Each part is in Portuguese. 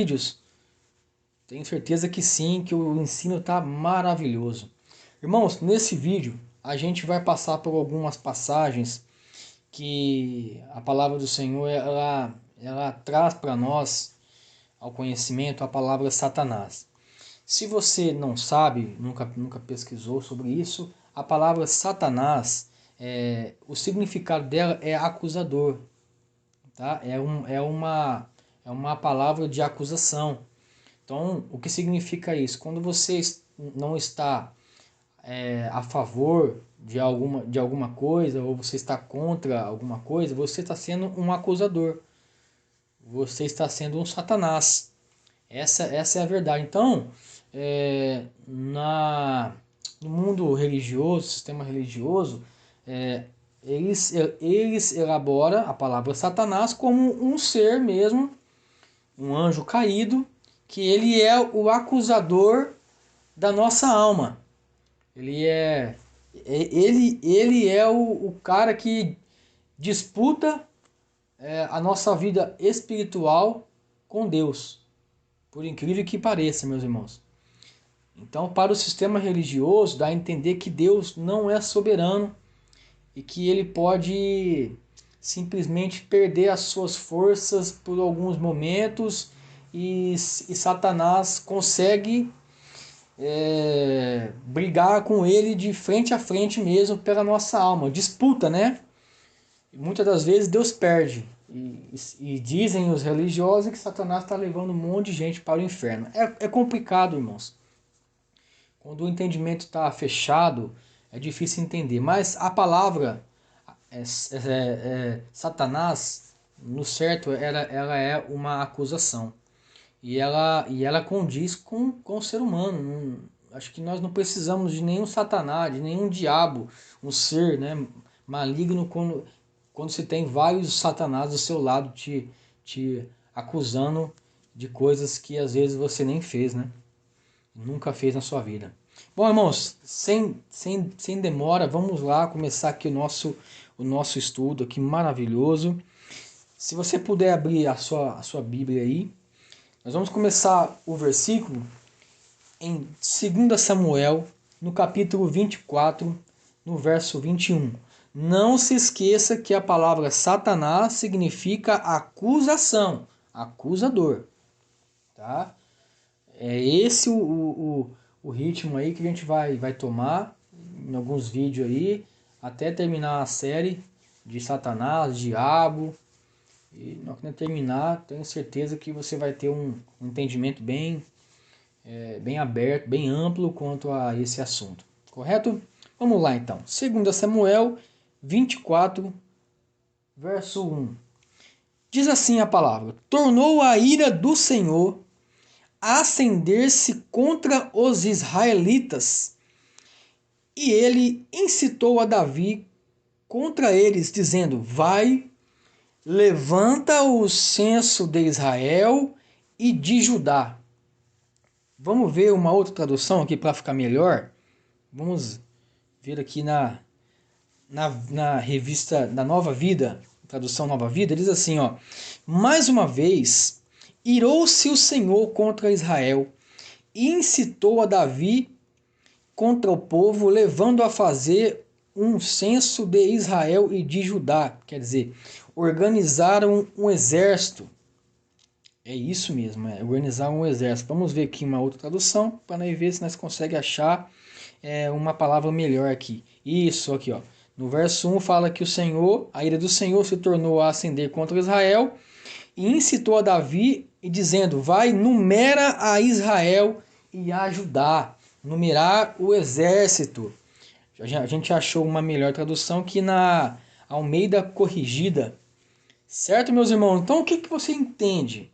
vídeos? Tenho certeza que sim, que o ensino está maravilhoso. Irmãos, nesse vídeo a gente vai passar por algumas passagens que a palavra do Senhor ela traz para nós ao conhecimento a palavra Satanás. Se você não sabe, nunca pesquisou sobre isso, a palavra Satanás, o significado dela é acusador, tá? É uma palavra de acusação. Então, o que significa isso? Quando você não está a favor de alguma coisa, ou você está contra alguma coisa, você está sendo um acusador. Você está sendo um Satanás. Essa é a verdade. Então, no mundo religioso, sistema religioso, é, eles elaboram a palavra Satanás como um ser mesmo, um anjo caído, que ele é o acusador da nossa alma. Ele é o cara que disputa a nossa vida espiritual com Deus. Por incrível que pareça, meus irmãos. Então, para o sistema religioso, dá a entender que Deus não é soberano e que ele pode simplesmente perder as suas forças por alguns momentos e Satanás consegue brigar com ele de frente a frente mesmo pela nossa alma. Disputa, né? E muitas das vezes Deus perde. E dizem os religiosos que Satanás está levando um monte de gente para o inferno. É complicado, irmãos. Quando o entendimento está fechado, é difícil entender. Mas a palavra Satanás, no certo, ela é uma acusação. E ela condiz com o ser humano. Acho que nós não precisamos de nenhum Satanás, de nenhum diabo, um ser, né, maligno quando se tem vários Satanás do seu lado te acusando de coisas que às vezes você nem fez, né? Nunca fez na sua vida. Bom, irmãos, sem demora, vamos lá começar aqui o nosso estudo aqui maravilhoso. Se você puder abrir a sua Bíblia aí, nós vamos começar o versículo em 2 Samuel, no capítulo 24, no verso 21. Não se esqueça que a palavra Satanás significa acusação, acusador. Tá? É esse o ritmo aí que a gente vai tomar em alguns vídeos aí, até terminar a série de Satanás, Diabo. E na hora que terminar, tenho certeza que você vai ter um entendimento bem aberto, bem amplo quanto a esse assunto. Correto? Vamos lá então. 2 Samuel 24, verso 1. Diz assim a palavra: Tornou a ira do Senhor a acender-se contra os israelitas, e ele incitou a Davi contra eles, dizendo: Vai, levanta o censo de Israel e de Judá. Vamos ver uma outra tradução aqui para ficar melhor. Vamos ver aqui na revista da Nova Vida, tradução Nova Vida, diz assim, ó: Mais uma vez, irou-se o Senhor contra Israel e incitou a Davi contra o povo, levando a fazer um censo de Israel e de Judá. Quer dizer, organizaram um exército. É isso mesmo, organizar um exército. Vamos ver aqui uma outra tradução para ver se nós conseguimos achar uma palavra melhor aqui. Isso aqui, ó. No verso 1 fala que a ira do Senhor se tornou a acender contra Israel e incitou a Davi e dizendo: Vai, numera a Israel e a Judá. Numerar o exército. A gente achou uma melhor tradução que na Almeida Corrigida. Certo, meus irmãos? Então o que você entende?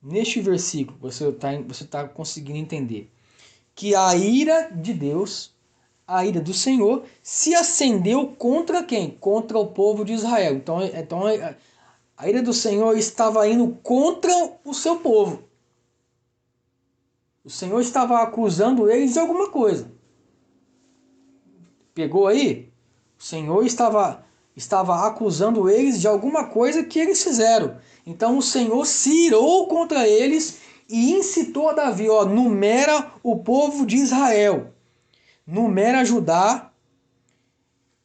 Neste versículo, você tá conseguindo entender que a ira de Deus, a ira do Senhor, se acendeu contra quem? Contra o povo de Israel. Então a ira do Senhor estava indo contra o seu povo. O Senhor estava acusando eles de alguma coisa. Pegou aí? O Senhor estava acusando eles de alguma coisa que eles fizeram. Então o Senhor se irou contra eles e incitou a Davi, ó, numera o povo de Israel, numera Judá,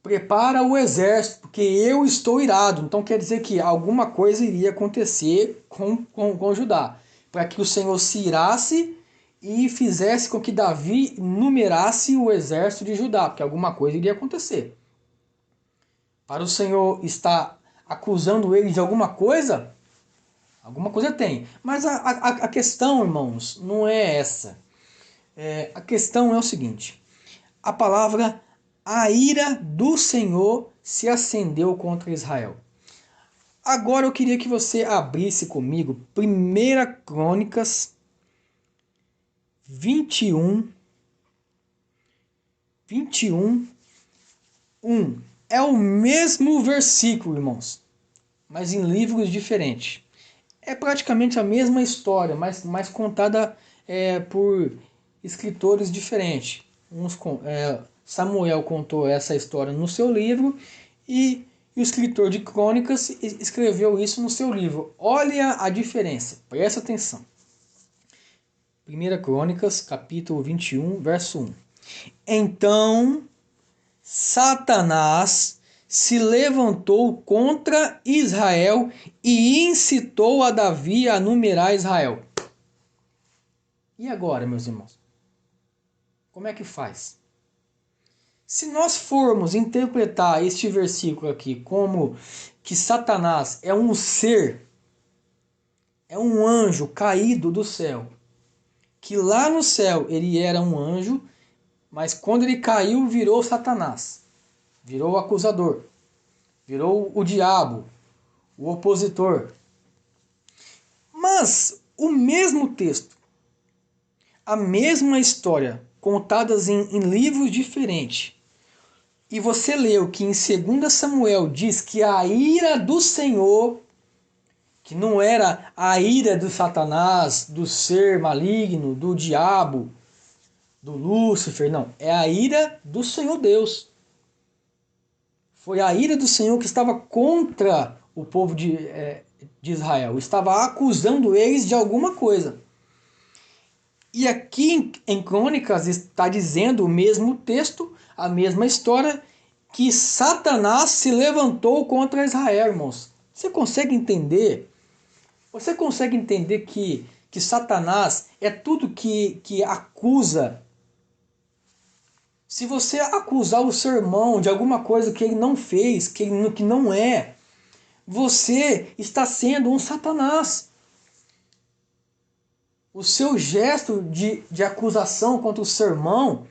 prepara o exército, porque eu estou irado. Então quer dizer que alguma coisa iria acontecer com Judá, para que o Senhor se irasse e fizesse com que Davi numerasse o exército de Judá, porque alguma coisa iria acontecer. Para o Senhor estar acusando ele de alguma coisa tem. Mas a questão, irmãos, não é essa. A questão é o seguinte: a palavra a ira do Senhor se acendeu contra Israel. Agora eu queria que você abrisse comigo 1 Crônicas 21, 1. É o mesmo versículo, irmãos, mas em livros diferentes. É praticamente a mesma história, mas contada por escritores diferentes. Samuel contou essa história no seu livro e o escritor de Crônicas escreveu isso no seu livro. Olha a diferença, presta atenção. 1 Crônicas, capítulo 21, verso 1. Então Satanás se levantou contra Israel e incitou a Davi a numerar Israel. E agora, meus irmãos? Como é que faz? Se nós formos interpretar este versículo aqui como que Satanás é um ser, é um anjo caído do céu, que lá no céu ele era um anjo, mas quando ele caiu virou Satanás, virou o acusador, virou o diabo, o opositor. Mas o mesmo texto, a mesma história, contadas em livros diferentes, e você leu que em 2 Samuel diz que a ira do Senhor, que não era a ira do Satanás, do ser maligno, do diabo, do Lúcifer, não. É a ira do Senhor Deus. Foi a ira do Senhor que estava contra o povo de Israel. Estava acusando eles de alguma coisa. E aqui em Crônicas está dizendo o mesmo texto, a mesma história, que Satanás se levantou contra Israel, irmãos. Você consegue entender? Você consegue entender que Satanás é tudo que acusa? Se você acusar o seu irmão de alguma coisa que ele não fez, que não é, você está sendo um Satanás. O seu gesto de acusação contra o seu irmão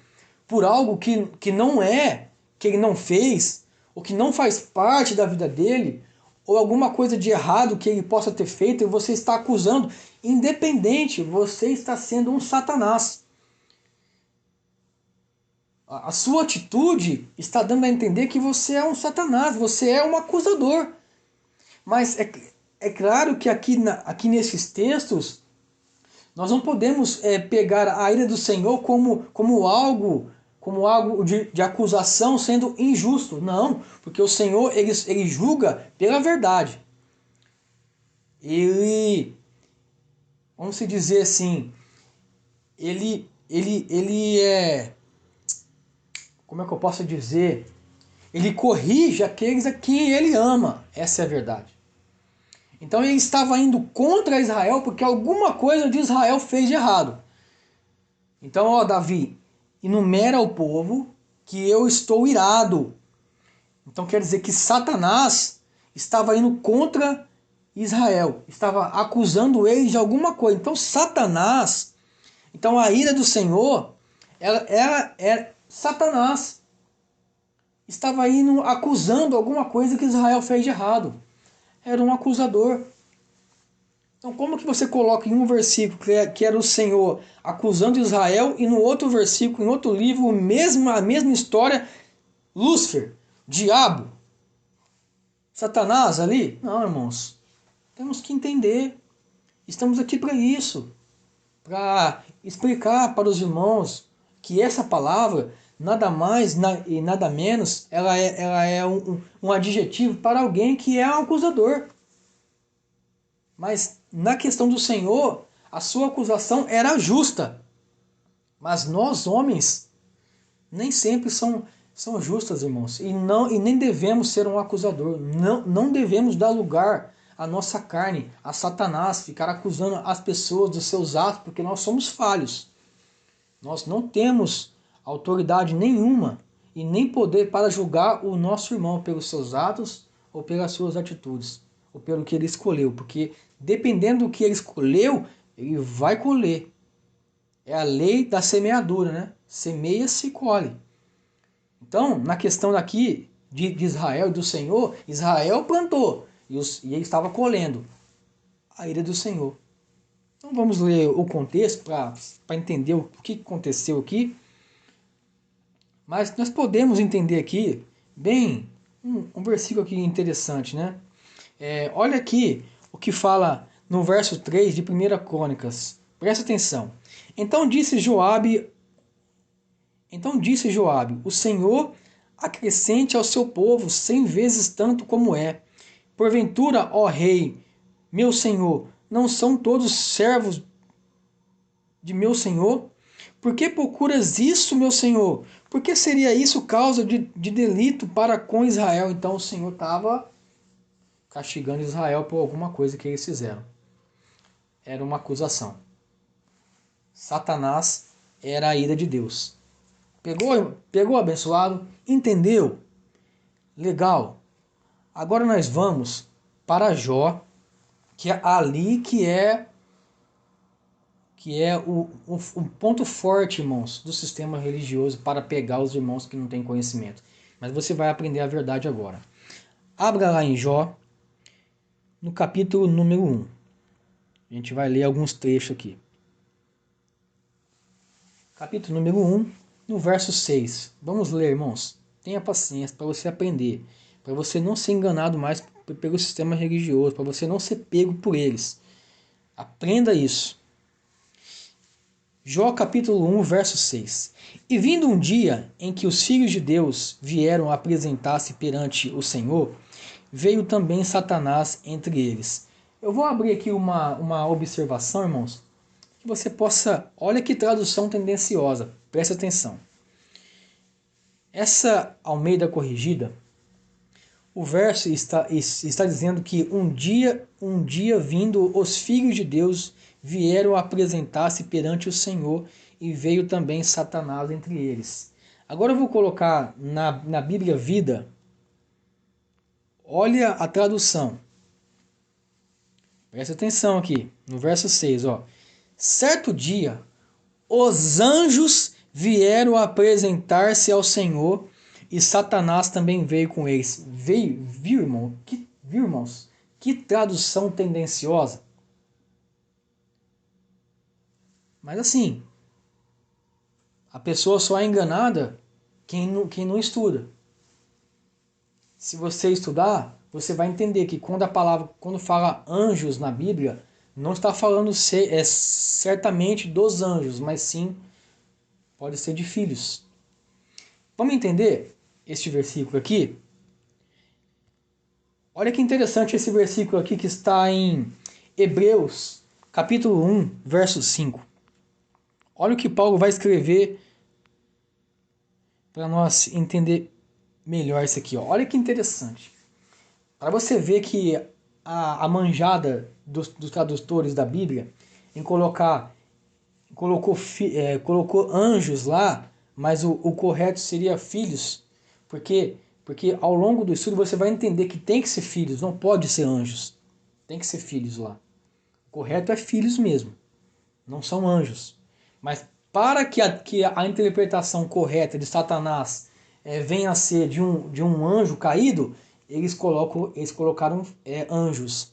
por algo que não é, que ele não fez, ou que não faz parte da vida dele, ou alguma coisa de errado que ele possa ter feito, e você está acusando, independente, você está sendo um Satanás. A sua atitude está dando a entender que você é um Satanás, você é um acusador. Mas é claro que aqui nesses textos, nós não podemos pegar a ira do Senhor como algo de acusação sendo injusto. Não, porque o Senhor ele julga pela verdade. Ele, vamos dizer assim, ele é, como é que eu posso dizer? Ele corrige aqueles a quem ele ama. Essa é a verdade. Então ele estava indo contra Israel porque alguma coisa de Israel fez de errado. Então, ó, Davi, enumera ao povo que eu estou irado. Então quer dizer que Satanás estava indo contra Israel, estava acusando eles de alguma coisa. Então Satanás, então a ira do Senhor, ela Satanás estava indo acusando alguma coisa que Israel fez de errado. Era um acusador. Então como que você coloca em um versículo que era o Senhor acusando Israel e no outro versículo, em outro livro, a mesma história, Lúcifer, diabo, Satanás ali? Não, irmãos. Temos que entender. Estamos aqui para isso. Para explicar para os irmãos que essa palavra nada mais e nada menos, ela é um adjetivo para alguém que é um acusador. Mas na questão do Senhor, a sua acusação era justa. Mas nós, homens, nem sempre são justas, irmãos. E nem devemos ser um acusador. Não devemos dar lugar à nossa carne, a Satanás, ficar acusando as pessoas dos seus atos, porque nós somos falhos. Nós não temos autoridade nenhuma e nem poder para julgar o nosso irmão pelos seus atos ou pelas suas atitudes, ou pelo que ele escolheu, porque dependendo do que ele escolheu, ele vai colher. É a lei da semeadura, né? Semeia-se e colhe. Então, na questão daqui de Israel e do Senhor, Israel plantou e ele estava colhendo a ira do Senhor. Então vamos ler o contexto para entender o que aconteceu aqui. Mas nós podemos entender aqui, bem, um versículo aqui interessante, né? Olha aqui o que fala no verso 3 de 1 Crônicas. Presta atenção. Então disse Joabe, o Senhor acrescente ao seu povo 100 vezes tanto como é. Porventura, ó rei, meu senhor, não são todos servos de meu senhor? Por que procuras isso, meu senhor? Por que seria isso causa de delito para com Israel? Então o Senhor estava castigando Israel por alguma coisa que eles fizeram. Era uma acusação. Satanás era a ira de Deus. Pegou abençoado? Entendeu? Legal. Agora nós vamos para Jó, que é ali que é o ponto forte, irmãos, do sistema religioso para pegar os irmãos que não têm conhecimento. Mas você vai aprender a verdade agora. Abra lá em Jó, no capítulo número 1. A gente vai ler alguns trechos aqui. Capítulo número 1, no verso 6. Vamos ler, irmãos. Tenha paciência para você aprender, para você não ser enganado mais pelo sistema religioso, para você não ser pego por eles. Aprenda isso. Jó capítulo 1, verso 6. E vindo um dia em que os filhos de Deus vieram apresentar-se perante o Senhor, veio também Satanás entre eles. Eu vou abrir aqui uma observação, irmãos, que você possa... Olha que tradução tendenciosa, preste atenção. Essa Almeida Corrigida, o verso está dizendo que um dia vindo os filhos de Deus vieram apresentar-se perante o Senhor e veio também Satanás entre eles. Agora eu vou colocar na Bíblia Vida, olha a tradução. Presta atenção aqui, no verso 6. Ó. Certo dia, os anjos vieram apresentar-se ao Senhor e Satanás também veio com eles. Viu, irmãos? Que tradução tendenciosa. Mas assim, a pessoa só é enganada quem não estuda. Se você estudar, você vai entender que quando fala anjos na Bíblia, não está falando certamente dos anjos, mas sim pode ser de filhos. Vamos entender este versículo aqui? Olha que interessante esse versículo aqui que está em Hebreus, capítulo 1, verso 5. Olha o que Paulo vai escrever para nós entender melhor isso aqui. Ó. Olha que interessante. Para você ver que a manjada dos tradutores da Bíblia em colocou anjos lá, mas o correto seria filhos, porque ao longo do estudo você vai entender que tem que ser filhos, não pode ser anjos. Tem que ser filhos lá. O correto é filhos mesmo, não são anjos. Mas para que a interpretação correta de Satanás venha a ser de um anjo caído, eles colocaram anjos,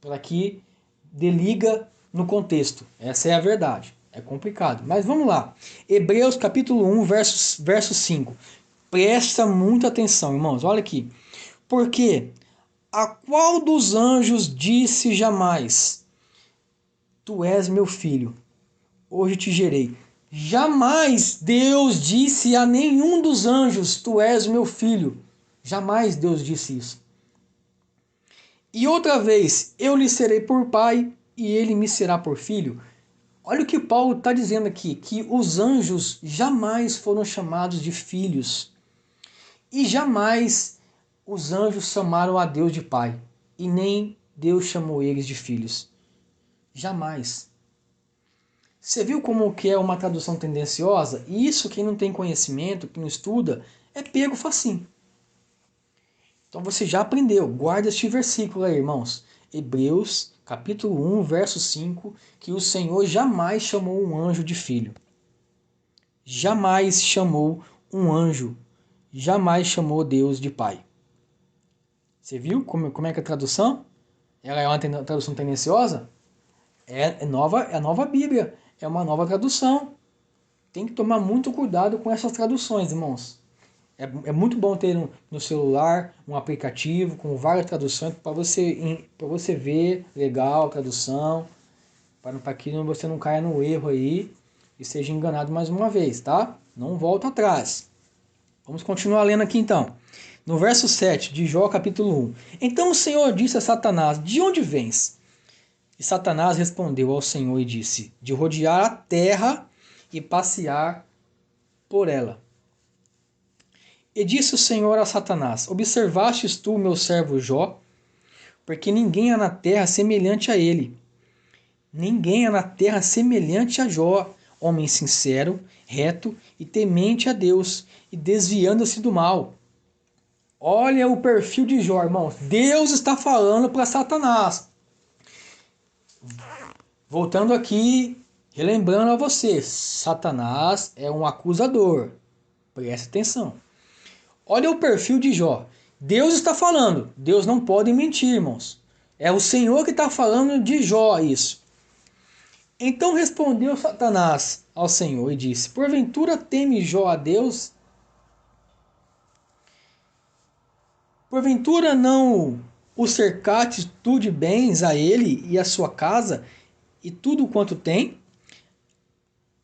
para que deliga no contexto. Essa é a verdade. É complicado. Mas vamos lá. Hebreus capítulo 1, verso 5. Presta muita atenção, irmãos. Olha aqui. Porque a qual dos anjos disse jamais: Tu és meu filho, hoje te gerei. Jamais Deus disse a nenhum dos anjos: Tu és o meu filho. Jamais Deus disse isso. E outra vez, eu lhe serei por pai e ele me será por filho. Olha o que Paulo está dizendo aqui, que os anjos jamais foram chamados de filhos. E jamais os anjos chamaram a Deus de pai. E nem Deus chamou eles de filhos. Jamais. Você viu como que é uma tradução tendenciosa? E isso, quem não tem conhecimento, quem não estuda, é pego facinho. Então você já aprendeu. Guarda este versículo aí, irmãos. Hebreus, capítulo 1, verso 5, que o Senhor jamais chamou um anjo de filho. Jamais chamou um anjo. Jamais chamou Deus de pai. Você viu como é que é a tradução? Ela é uma tradução tendenciosa? É a nova Bíblia. É uma nova tradução. Tem que tomar muito cuidado com essas traduções, irmãos. É muito bom ter no celular um aplicativo com várias traduções para você ver legal a tradução, para que você não caia no erro aí e seja enganado mais uma vez, tá? Não volta atrás. Vamos continuar lendo aqui então. No verso 7 de Jó capítulo 1. Então o Senhor disse a Satanás: De onde vens? E Satanás respondeu ao Senhor e disse: De rodear a terra e passear por ela. E disse o Senhor a Satanás: Observastes tu, meu servo Jó? Porque ninguém há na terra semelhante a ele. Ninguém há na terra semelhante a Jó, homem sincero, reto e temente a Deus, e desviando-se do mal. Olha o perfil de Jó, irmãos. Deus está falando para Satanás. Voltando aqui, relembrando a você, Satanás é um acusador. Preste atenção. Olha o perfil de Jó. Deus está falando. Deus não pode mentir, irmãos. É o Senhor que está falando de Jó isso. Então respondeu Satanás ao Senhor e disse: Porventura teme Jó a Deus? Porventura não o cercaste tu de bens a ele e a sua casa e tudo quanto tem?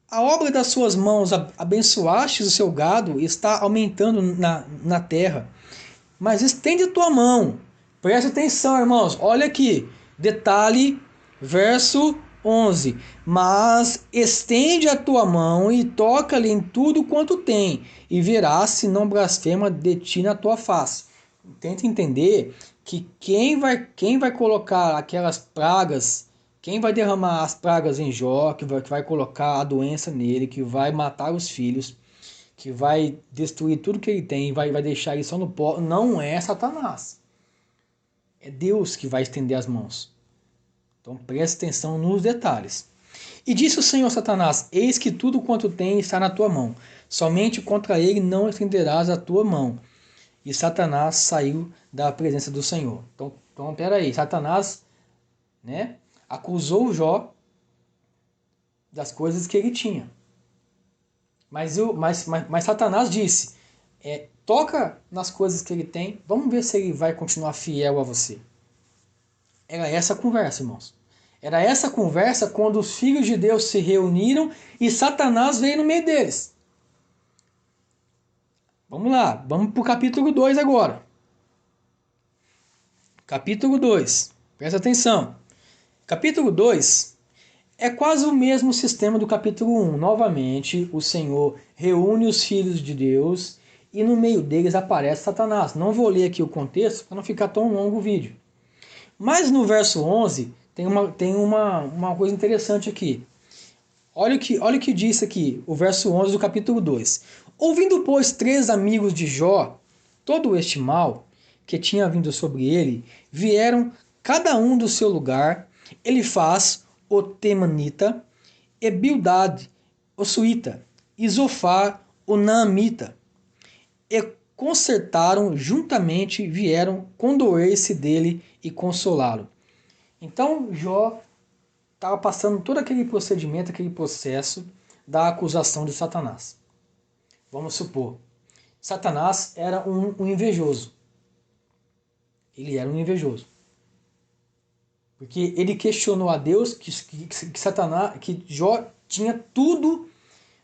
A obra das suas mãos abençoaste o seu gado e está aumentando na terra. Mas estende a tua mão. Preste atenção, irmãos. Olha aqui. Detalhe, verso 11. Mas estende a tua mão e toca-lhe em tudo quanto tem, e verás se não blasfema de ti na tua face. Tenta entender que quem vai colocar aquelas pragas, quem vai derramar as pragas em Jó, que vai colocar a doença nele, que vai matar os filhos, que vai destruir tudo que ele tem, vai deixar ele só no pó, não é Satanás. É Deus que vai estender as mãos. Então preste atenção nos detalhes. E disse o Senhor a Satanás: Eis que tudo quanto tem está na tua mão, somente contra ele não estenderás a tua mão. E Satanás saiu da presença do Senhor. Então peraí, Satanás, né, acusou Jó das coisas que ele tinha. Mas Satanás disse: toca nas coisas que ele tem, vamos ver se ele vai continuar fiel a você. Era essa a conversa, irmãos. Era essa conversa quando os filhos de Deus se reuniram e Satanás veio no meio deles. Vamos lá, vamos para o capítulo 2 agora. Capítulo 2, presta atenção. Capítulo 2 é quase o mesmo sistema do capítulo 1. Novamente, o Senhor reúne os filhos de Deus e no meio deles aparece Satanás. Não vou ler aqui o contexto para não ficar tão longo o vídeo. Mas no verso 11 tem uma coisa interessante aqui. Olha o que diz aqui, o verso 11 do capítulo 2. Ouvindo, pois, 3 amigos de Jó todo este mal que tinha vindo sobre ele, vieram cada um do seu lugar, Elifaz, o Temanita, e Bildade, o Suíta, e Zofar, o Naamita, e concertaram juntamente, vieram condoer-se dele e consolá-lo. Então Jó estava passando todo aquele procedimento, aquele processo da acusação de Satanás. Vamos supor, Satanás era um invejoso. Ele era um invejoso. Porque ele questionou a Deus que Jó tinha tudo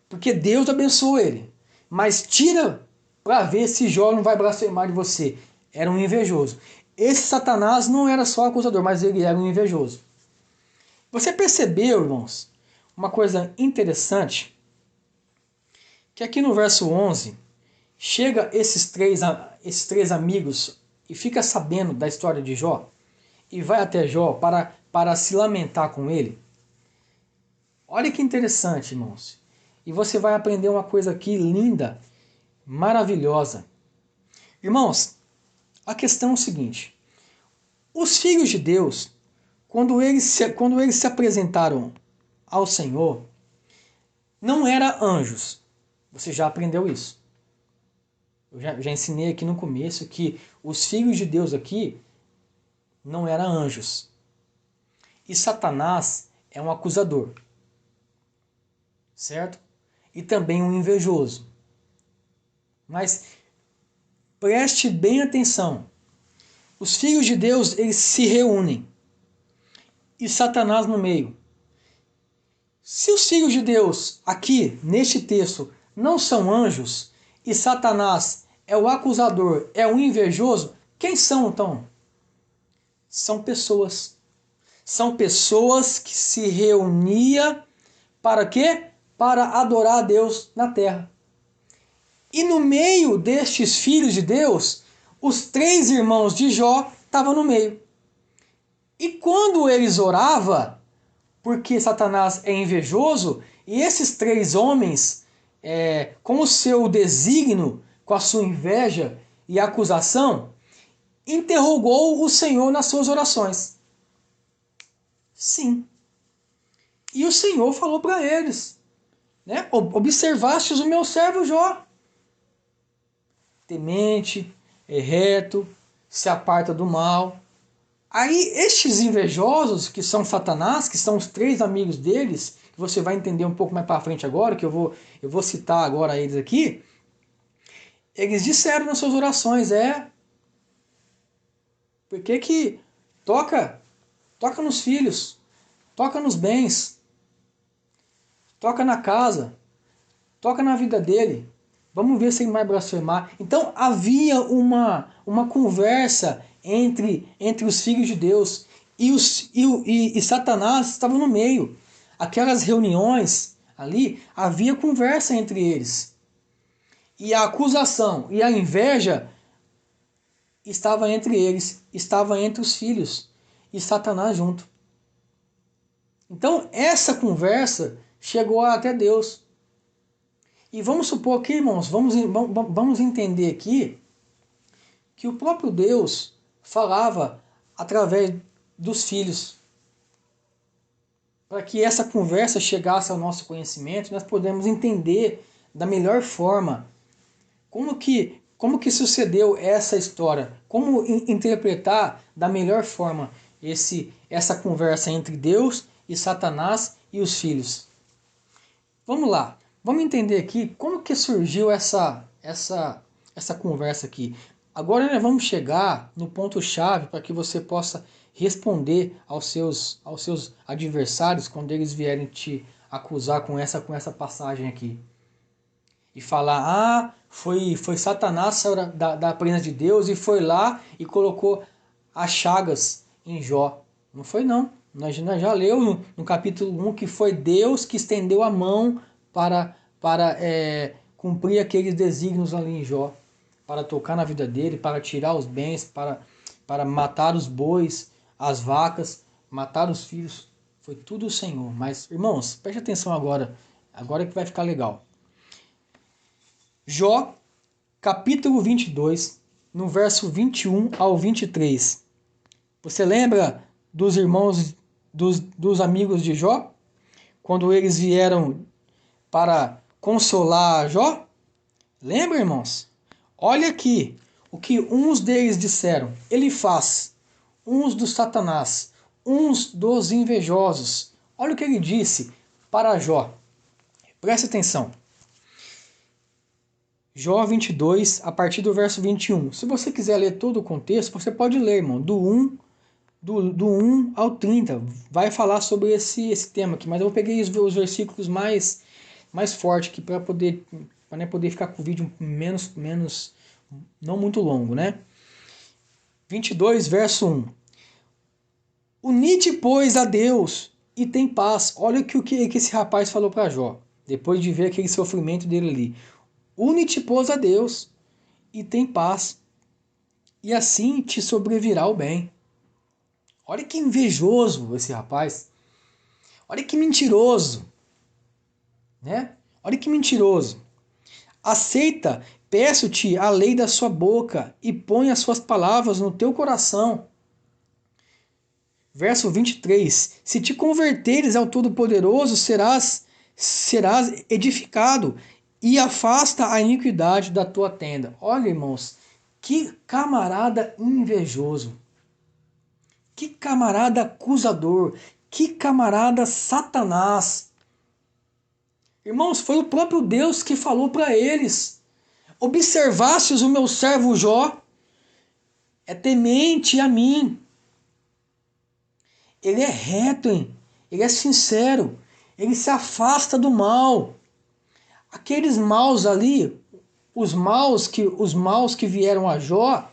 porque Deus abençoou ele. Mas tira para ver se Jó não vai blasfemar de você. Era um invejoso. Esse Satanás não era só acusador, mas ele era um invejoso. Você percebeu, irmãos, uma coisa interessante? Que aqui no verso 11, chega esses três amigos e fica sabendo da história de Jó e vai até Jó para se lamentar com ele. Olha que interessante, irmãos. E você vai aprender uma coisa aqui linda, maravilhosa. Irmãos, a questão é o seguinte. Os filhos de Deus, quando eles se apresentaram ao Senhor, não eram anjos. Você já aprendeu isso. Eu já ensinei aqui no começo que os filhos de Deus aqui não eram anjos. E Satanás é um acusador. Certo? E também um invejoso. Mas preste bem atenção. Os filhos de Deus, eles se reúnem. E Satanás no meio. Se os filhos de Deus, aqui, neste texto, não são anjos, e Satanás é o acusador, é o invejoso, quem são então? São pessoas. São pessoas que se reuniam para quê? Para adorar a Deus na terra. E no meio destes filhos de Deus, os três irmãos de Jó estavam no meio. E quando eles oravam, porque Satanás é invejoso, e esses três homens, com o seu desígnio, com a sua inveja e acusação, interrogou o Senhor nas suas orações. Sim. E o Senhor falou para eles, né? Observastes o meu servo Jó. Temente, é reto, se aparta do mal. Aí estes invejosos, que são Satanás, que são os três amigos deles, que você vai entender um pouco mais para frente agora, que eu vou citar agora eles aqui, eles disseram nas suas orações, por que toca nos filhos, toca nos bens, toca na casa, toca na vida dele, vamos ver se ele vai blasfemar. Então havia uma conversa entre os filhos de Deus e Satanás estava no meio. Aquelas reuniões ali, havia conversa entre eles. E a acusação e a inveja estava entre eles, estava entre os filhos e Satanás junto. Então essa conversa chegou até Deus. E vamos supor aqui, irmãos, vamos entender aqui que o próprio Deus falava através dos filhos. Para que essa conversa chegasse ao nosso conhecimento, nós podemos entender da melhor forma como que sucedeu essa história, como interpretar da melhor forma essa conversa entre Deus e Satanás e os filhos. Vamos lá, vamos entender aqui como que surgiu essa conversa aqui. Agora nós vamos chegar no ponto-chave para que você possa responder aos seus adversários quando eles vierem te acusar com essa passagem aqui. E falar, foi Satanás da presença de Deus e foi lá e colocou as chagas em Jó. Não foi não. Nós já leu no capítulo 1 que foi Deus que estendeu a mão para cumprir aqueles desígnios ali em Jó. Para tocar na vida dele, para tirar os bens, para matar os bois, as vacas, matar os filhos. Foi tudo o Senhor. Mas, irmãos, preste atenção agora. Agora que vai ficar legal. Jó, capítulo 22, no verso 21 ao 23. Você lembra dos irmãos, dos amigos de Jó? Quando eles vieram para consolar Jó? Lembra, irmãos? Olha aqui o que uns deles disseram. Ele faz, uns dos Satanás, uns dos invejosos. Olha o que ele disse para Jó. Preste atenção. Jó 22, a partir do verso 21. Se você quiser ler todo o contexto, você pode ler, irmão, do 1 ao 30. Vai falar sobre esse tema aqui, mas eu peguei os versículos mais mais forte aqui para poder ficar com o vídeo menos não muito longo, né? 22, verso 1. Unite, pois, a Deus e tem paz. Olha o que esse rapaz falou para Jó, depois de ver aquele sofrimento dele ali. Une-te, pois, a Deus e tem paz, e assim te sobrevirá o bem. Olha que invejoso esse rapaz. Olha que mentiroso, né? Olha que mentiroso. Aceita, peço-te a lei da sua boca e põe as suas palavras no teu coração. Verso 23. Se te converteres ao Todo-Poderoso, serás edificado e afasta a iniquidade da tua tenda. Olha, irmãos, que camarada invejoso. Que camarada acusador. Que camarada Satanás. Irmãos, foi o próprio Deus que falou para eles: observastes o meu servo Jó, é temente a mim. Ele é reto, hein? Ele é sincero, ele se afasta do mal. Aqueles maus ali, os maus que vieram a Jó,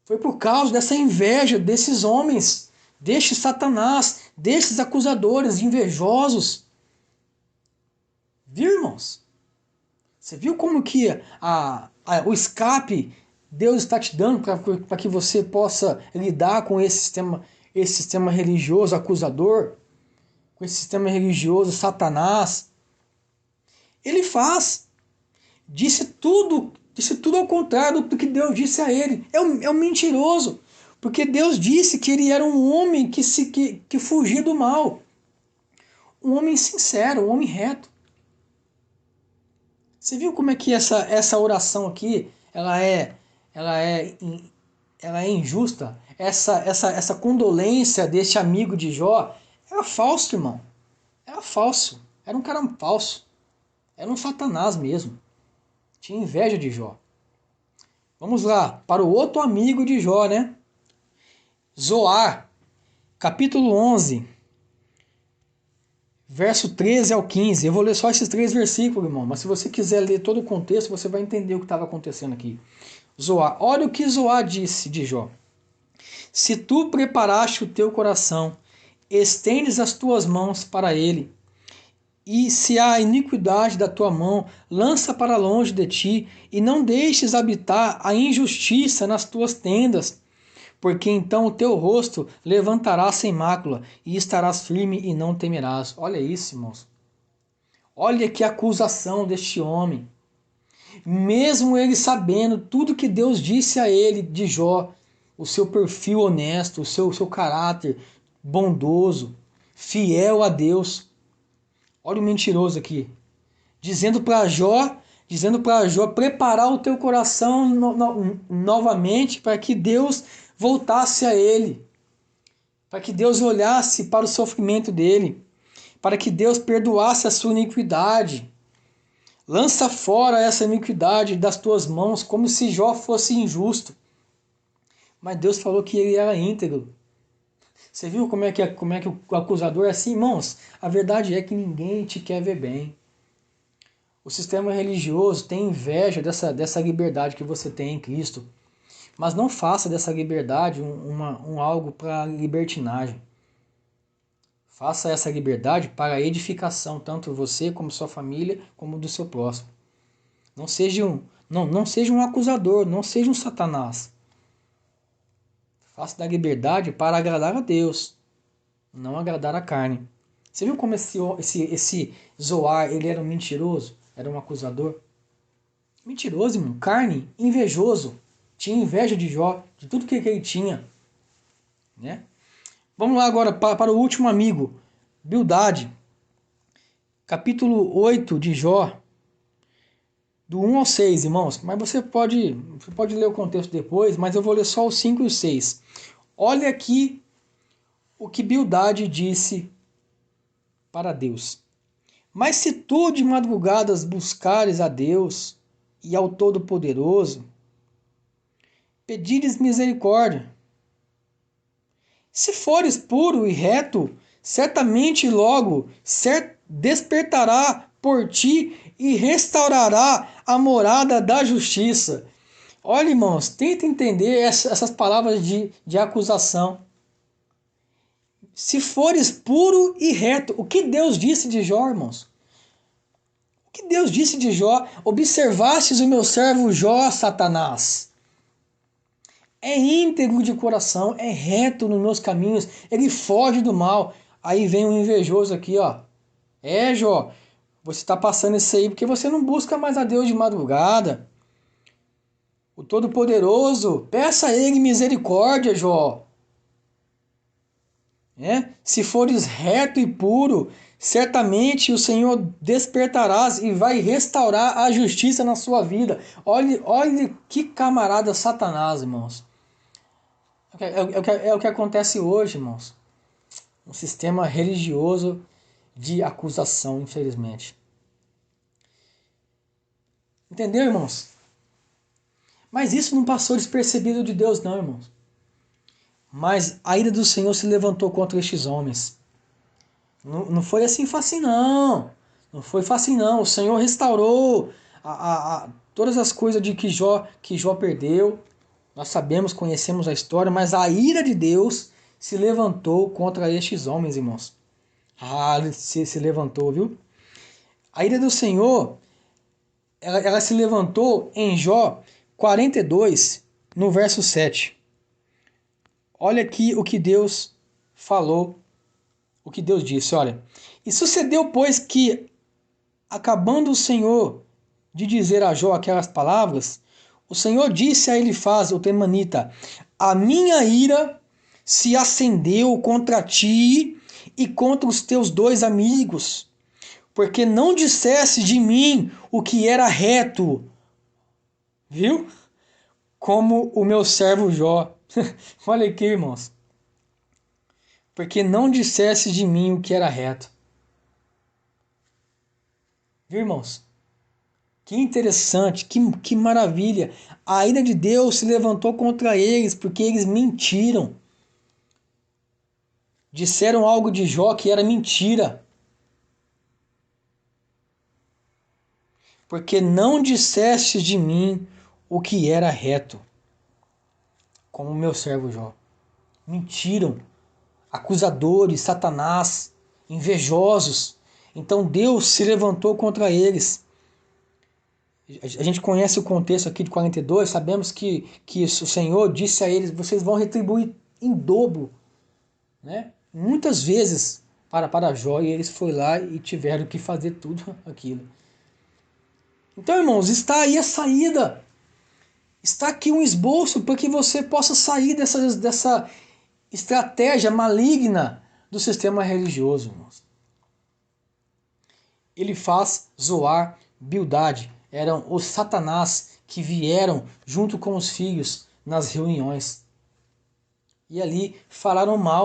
foi por causa dessa inveja desses homens, deste Satanás, desses acusadores invejosos. Viu, irmãos? Você viu como que o escape Deus está te dando para que você possa lidar com esse sistema religioso acusador, com esse sistema religioso Satanás? Ele faz. Disse tudo ao contrário do que Deus disse a ele. É um mentiroso. Porque Deus disse que ele era um homem que fugia do mal. Um homem sincero, um homem reto. Você viu como é que essa oração aqui, ela é injusta? Essa condolência deste amigo de Jó era falso, irmão. Era falso. Era um cara falso. Era um Satanás mesmo. Tinha inveja de Jó. Vamos lá, para o outro amigo de Jó, né? Zoar, capítulo 11, verso 13 ao 15. Eu vou ler só esses 3 versículos, irmão. Mas se você quiser ler todo o contexto, você vai entender o que estava acontecendo aqui. Zoar. Olha o que Zoar disse de Jó. Se tu preparaste o teu coração, estendes as tuas mãos para ele, e se a iniquidade da tua mão, lança para longe de ti, e não deixes habitar a injustiça nas tuas tendas, porque então o teu rosto levantará sem mácula, e estarás firme e não temerás. Olha isso, irmãos. Olha que acusação deste homem. Mesmo ele sabendo tudo que Deus disse a ele de Jó, o seu perfil honesto, o seu caráter bondoso, fiel a Deus. Olha o mentiroso aqui. Dizendo para Jó preparar o teu coração novamente para que Deus voltasse a ele. Para que Deus olhasse para o sofrimento dele. Para que Deus perdoasse a sua iniquidade. Lança fora essa iniquidade das tuas mãos, como se Jó fosse injusto. Mas Deus falou que ele era íntegro. Você viu como é que o acusador é assim? Irmãos, a verdade é que ninguém te quer ver bem. O sistema religioso tem inveja dessa liberdade que você tem em Cristo. Mas não faça dessa liberdade algo para libertinagem. Faça essa liberdade para a edificação, tanto você como sua família, como do seu próximo. Não seja um acusador, não seja um Satanás. Faça da liberdade para agradar a Deus, não agradar a carne. Você viu como esse Zoar, ele era um mentiroso? Era um acusador? Mentiroso, irmão. Carne, invejoso. Tinha inveja de Jó, de tudo que ele tinha. Né? Vamos lá agora para o último amigo, Bildade. Capítulo 8 de Jó, do 1 ao 6, irmãos. Mas você pode ler o contexto depois, mas eu vou ler só os 5 e os 6. Olha aqui o que Bildade disse para Deus. Mas se tu de madrugadas buscares a Deus e ao Todo-Poderoso, pedires misericórdia. Se fores puro e reto, certamente logo despertará por ti e restaurará a morada da justiça. Olha, irmãos, tenta entender essas palavras de acusação. Se fores puro e reto, o que Deus disse de Jó, irmãos? O que Deus disse de Jó? Observastes o meu servo Jó, Satanás. É íntegro de coração, é reto nos meus caminhos, ele foge do mal. Aí vem um invejoso aqui, ó. Jó, você está passando isso aí porque você não busca mais a Deus de madrugada. O Todo-Poderoso, peça a Ele misericórdia, Jó. Se fores reto e puro, certamente o Senhor despertarás e vai restaurar a justiça na sua vida. Olhe que camarada Satanás, irmãos. É o que acontece hoje, irmãos. Um sistema religioso de acusação, infelizmente. Entendeu, irmãos? Mas isso não passou despercebido de Deus, não, irmãos. Mas a ira do Senhor se levantou contra estes homens. Não foi assim fácil, não. Não foi fácil, não. O Senhor restaurou todas as coisas de que Jó perdeu. Nós sabemos, conhecemos a história, mas a ira de Deus se levantou contra estes homens, irmãos. Se levantou, viu? A ira do Senhor, ela se levantou em Jó 42, no verso 7. Olha aqui o que Deus falou, o que Deus disse, olha. E sucedeu, pois, que, acabando o Senhor de dizer a Jó aquelas palavras, o Senhor disse a Elifaz, o temanita: a minha ira se acendeu contra ti e contra os teus dois amigos, porque não disseste de mim o que era reto. Viu? Como o meu servo Jó. Olha aqui, irmãos. Porque não disseste de mim o que era reto. Viu, irmãos? Que interessante, que maravilha. A ira de Deus se levantou contra eles porque eles mentiram. Disseram algo de Jó que era mentira. Porque não disseste de mim o que era reto. Como o meu servo Jó. Mentiram. Acusadores, Satanás, invejosos. Então Deus se levantou contra eles. A gente conhece o contexto aqui de 42, sabemos que o Senhor disse a eles: vocês vão retribuir em dobro, né? Muitas vezes para Jó, e eles foram lá e tiveram que fazer tudo aquilo. Então, irmãos, está aí a saída. Está aqui um esboço para que você possa sair dessa estratégia maligna do sistema religioso, irmãos. Ele faz Zoar, Bildade. Eram os Satanás que vieram junto com os filhos nas reuniões. E ali falaram mal